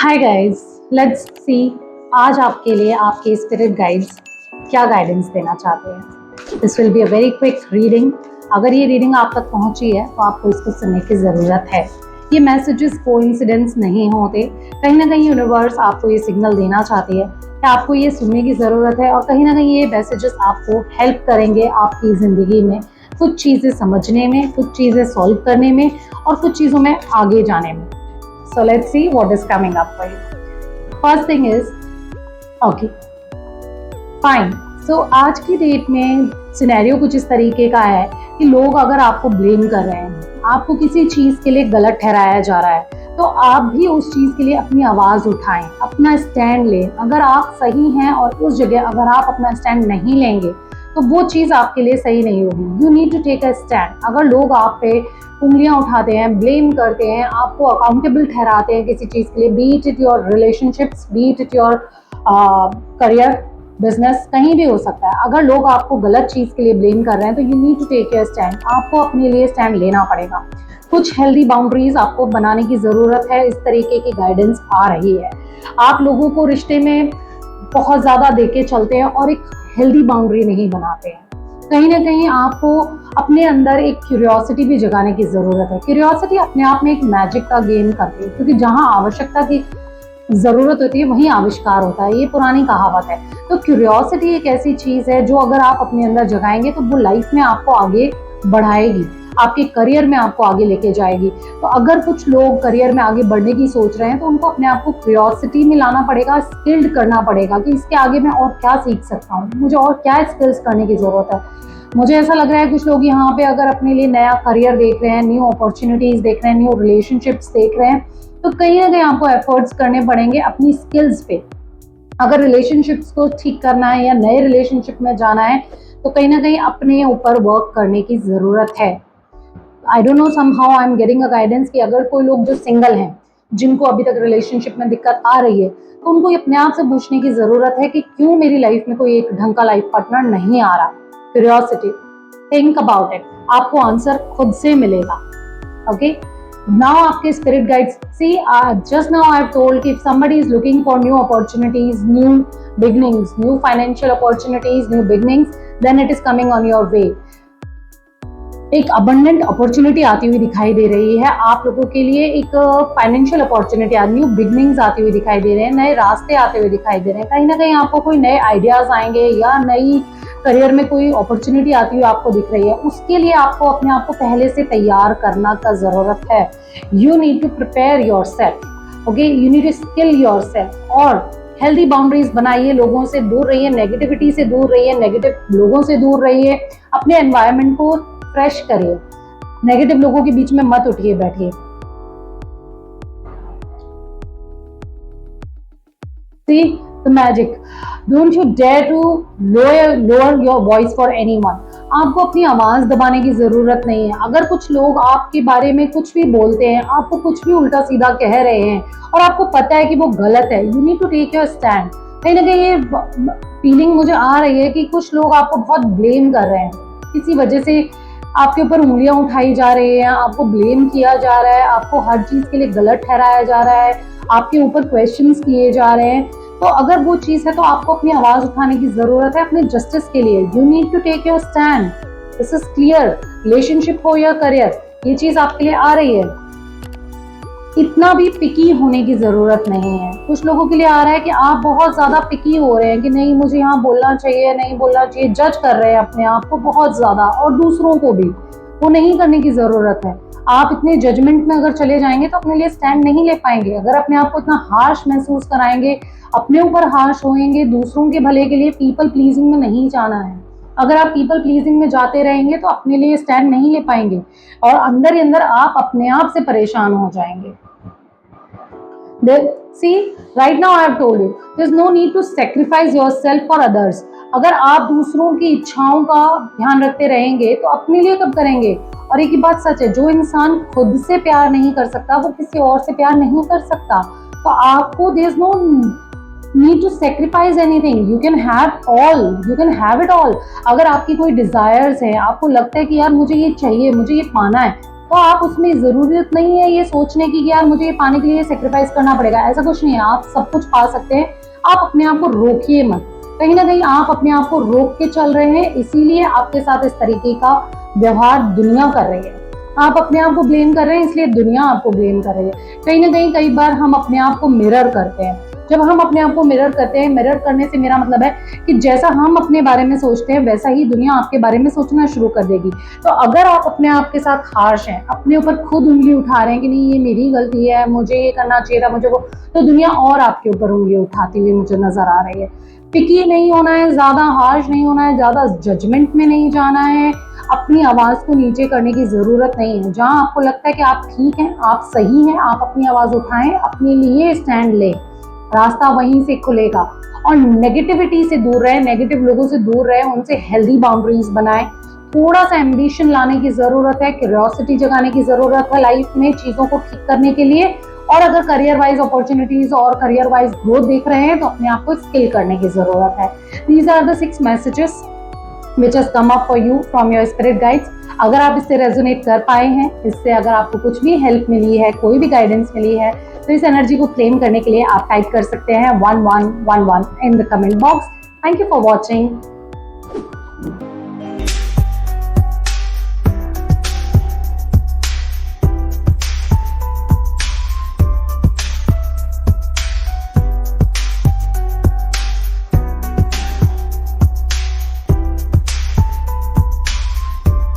Hi guys, let's see आज आपके लिए आपके स्पिरिट गाइड्स क्या गाइडेंस देना चाहते हैं। This will be a very quick reading. अगर ये रीडिंग आप तक पहुंची है तो आपको इसको सुनने की ज़रूरत है। ये मैसेजेस कोइंसिडेंस नहीं होते, कहीं ना कहीं यूनिवर्स आपको ये सिग्नल देना चाहती है कि आपको ये सुनने की ज़रूरत है, और कहीं ना कहीं ये मैसेजेस आपको हेल्प करेंगे आपकी ज़िंदगी में कुछ चीज़ें समझने में, कुछ चीज़ें सॉल्व करने में और कुछ चीज़ों में आगे जाने में। So let's see what is coming up for you. First thing is, okay, fine. So आज की डेट में सिनेरियो कुछ इस तरीके का है कि लोग अगर आपको ब्लेम कर रहे हैं, आपको किसी चीज़ के लिए गलत ठहराया जा रहा है, तो आप भी उस चीज़ के लिए अपनी आवाज़ उठाएं, अपना स्टैंड लें। अगर आप सही हैं और उस जगह अगर आप अपना स्टैंड नहीं लेंगे तो वो चीज़ आपके लिए सही नहीं होगी। You need to take a stand. अगर लोग आप पे उंगलियां उठाते हैं, ब्लेम करते हैं, आपको अकाउंटेबल ठहराते हैं किसी चीज़ के लिए, be it your relationships, be it your career, business, कहीं भी हो सकता है। अगर लोग आपको गलत चीज़ के लिए ब्लेम कर रहे हैं तो you need to take your stand. आपको अपने लिए स्टैंड लेना पड़ेगा। कुछ हेल्दी बाउंड्रीज आपको बनाने की ज़रूरत है। इस तरीके की गाइडेंस आ रही है। आप लोगों को रिश्ते में बहुत ज़्यादा देके चलते हैं और एक हेल्दी बाउंड्री नहीं बनाते हैं। कहीं ना कहीं आपको अपने अंदर एक क्यूरियोसिटी भी जगाने की ज़रूरत है। क्यूरियोसिटी अपने आप में एक मैजिक का गेम करती है, क्योंकि जहाँ आवश्यकता की ज़रूरत होती है वहीं आविष्कार होता है। ये पुरानी कहावत है। तो क्यूरियोसिटी एक ऐसी चीज़ है जो अगर आप अपने अंदर जगाएंगे तो वो लाइफ में आपको आगे बढ़ाएगी, आपके करियर में आपको आगे लेके जाएगी। तो अगर कुछ लोग करियर में आगे बढ़ने की सोच रहे हैं तो उनको अपने आप को क्यूरियोसिटी में लाना पड़ेगा, स्किल्ड करना पड़ेगा कि इसके आगे मैं और क्या सीख सकता हूँ, मुझे और क्या स्किल्स करने की ज़रूरत है। मुझे ऐसा लग रहा है कुछ लोग यहाँ पे अगर अपने लिए नया करियर देख रहे हैं, न्यू अपॉर्चुनिटीज़ देख रहे हैं, न्यू रिलेशनशिप्स देख रहे हैं, तो कहीं ना कहीं आपको एफर्ट्स करने पड़ेंगे अपनी स्किल्स पे। अगर रिलेशनशिप्स को ठीक करना है या नए रिलेशनशिप में जाना है तो कहीं ना कहीं अपने ऊपर वर्क करने की ज़रूरत है। I don't know, somehow I am getting a guidance कि अगर कोई लोग जो सिंगल हैं, जिनको अभी तक रिलेशनशिप में दिक्कत आ रही है, तो उनको अपने आप से पूछने की ज़रूरत है कि क्यों मेरी लाइफ में कोई एक ढंग का लाइफ पार्टनर नहीं आ रहा। क्यूरियोसिटी, थिंक अबाउट इट, आपको आंसर खुद से मिलेगा। ओके, नाउ आपके spirit guides, see just now I have told कि if somebody is looking for new opportunities, new beginnings, new financial opportunities, new beginnings, then it is coming on your way. एक abundant opportunity आती हुई दिखाई दे रही है आप लोगों के लिए। एक फाइनेंशियल अपॉर्चुनिटी, न्यू बिगनिंग्स आती हुई दिखाई दे रहे हैं, नए रास्ते आते हुए दिखाई दे रहे हैं। कहीं ना कहीं आपको कोई नए आइडियाज आएंगे या नई करियर में कोई अपॉर्चुनिटी आती हुई आपको दिख रही है। उसके लिए आपको अपने आप को पहले से तैयार करना का जरूरत है। You need to prepare yourself, okay, you need to skill yourself. और हेल्दी बाउंड्रीज बनाइए, लोगों से दूर रहिए, नेगेटिविटी से दूर रहिए, नेगेटिव लोगों से दूर रहिए, अपने एनवायरनमेंट को फ्रेश करिए, नेगेटिव लोगों के बीच में मत उठिए बैठिए। See the magic. Don't you dare to lower your voice for anyone. आपको अपनी आवाज दबाने की जरूरत नहीं है। अगर कुछ लोग आपके बारे में कुछ भी बोलते हैं, आपको कुछ भी उल्टा सीधा कह रहे हैं और आपको पता है कि वो गलत है, you need to take your stand. कहीं ना कहीं ये फीलिंग मुझे आ रही है कि कुछ लोग आपको बहुत ब्लेम कर रहे हैं, किसी वजह से आपके ऊपर उंगलियां उठाई जा रही हैं, आपको ब्लेम किया जा रहा है, आपको हर चीज के लिए गलत ठहराया जा रहा है, आपके ऊपर क्वेश्चंस किए जा रहे हैं। तो अगर वो चीज है तो आपको अपनी आवाज उठाने की जरूरत है अपने जस्टिस के लिए। You need to take your stand. This is clear. Relationship हो या करियर, ये चीज आपके लिए आ रही है। इतना भी पिकी होने की जरूरत नहीं है। कुछ लोगों के लिए आ रहा है कि आप बहुत ज्यादा पिकी हो रहे हैं कि नहीं मुझे यहाँ बोलना चाहिए, नहीं बोलना चाहिए, जज कर रहे हैं अपने आप को बहुत ज्यादा, और दूसरों को भी। वो नहीं करने की जरूरत है। आप इतने जजमेंट में अगर चले जाएंगे तो अपने लिए स्टैंड नहीं ले पाएंगे। अगर अपने आप को इतना हार्श महसूस कराएंगे, अपने ऊपर हार्श होएंगे, दूसरों के भले के लिए पीपल प्लीजिंग में नहीं जाना है। अगर आप पीपल प्लीजिंग में जाते रहेंगे तो अपने लिए स्टैंड नहीं ले पाएंगे और अंदर ही अंदर आप अपने आप से परेशान हो जाएंगे। See, right now I have told you, there's no need to sacrifice yourself for others. अगर आप दूसरों की इच्छाओं का ध्यान रखते रहेंगे तो अपने लिए कब करेंगे। और एक ही बात सच है, जो इंसान खुद से प्यार नहीं कर सकता वो किसी और से प्यार नहीं कर सकता। तो आपको there's no need to sacrifice anything. You can have all, you can have it all. अगर आपकी कोई डिजायर्स है, आपको लगता है कि यार मुझे ये चाहिए, मुझे ये पाना है, तो आप उसमें ज़रूरत नहीं है ये सोचने की कि यार मुझे ये पाने के लिए सेक्रीफाइस करना पड़ेगा, ऐसा कुछ नहीं है, आप सब कुछ पा सकते हैं। आप अपने आप को रोकिए मत, कहीं ना कहीं आप अपने आप को रोक के चल रहे हैं, इसीलिए आपके साथ इस तरीके का व्यवहार दुनिया कर रही है। आप अपने आप को ब्लेम कर रहे हैं, इसलिए दुनिया आपको ब्लेम कर रही है। कहीं ना कहीं कई बार हम अपने आप को मिरर करते हैं। जब हम अपने आप को मिरर करते हैं, मिरर करने से मेरा मतलब है कि जैसा हम अपने बारे में सोचते हैं वैसा ही दुनिया आपके बारे में सोचना शुरू कर देगी। तो अगर आप अपने आप के साथ हार्श हैं, अपने ऊपर खुद उंगली उठा रहे हैं कि नहीं ये मेरी गलती है, मुझे ये करना चाहिए था, मुझे वो, तो दुनिया और आपके ऊपर उंगली उठाती हुई मुझे नजर आ रही है। पिकी नहीं होना है, ज्यादा हार्श नहीं होना है, ज्यादा जजमेंट में नहीं जाना है, अपनी आवाज को नीचे करने की जरूरत नहीं है। जहां आपको लगता है कि आप ठीक हैं, आप सही हैं, आप अपनी आवाज उठाएं, अपने लिए स्टैंड लें, रास्ता वहीं से खुलेगा। और नेगेटिविटी से दूर रहे, नेगेटिव लोगों से दूर रहे, उनसे हेल्दी बाउंड्रीज बनाएं। थोड़ा सा एम्बिशन लाने की जरूरत है, क्यूरियोसिटी जगाने की जरूरत है लाइफ में चीजों को ठीक करने के लिए। और अगर करियर वाइज अपॉर्चुनिटीज और करियर वाइज ग्रोथ देख रहे हैं तो अपने आप को स्किल करने की जरूरत है। These are the 6 messages which has come up for you from your spirit guides। अगर आप इससे रेजोनेट कर पाए हैं, इससे अगर आपको कुछ भी हेल्प मिली है, कोई भी गाइडेंस मिली है, तो इस एनर्जी को क्लेम करने के लिए आप टाइप कर सकते हैं 1111 in the comment box. Thank you for watching.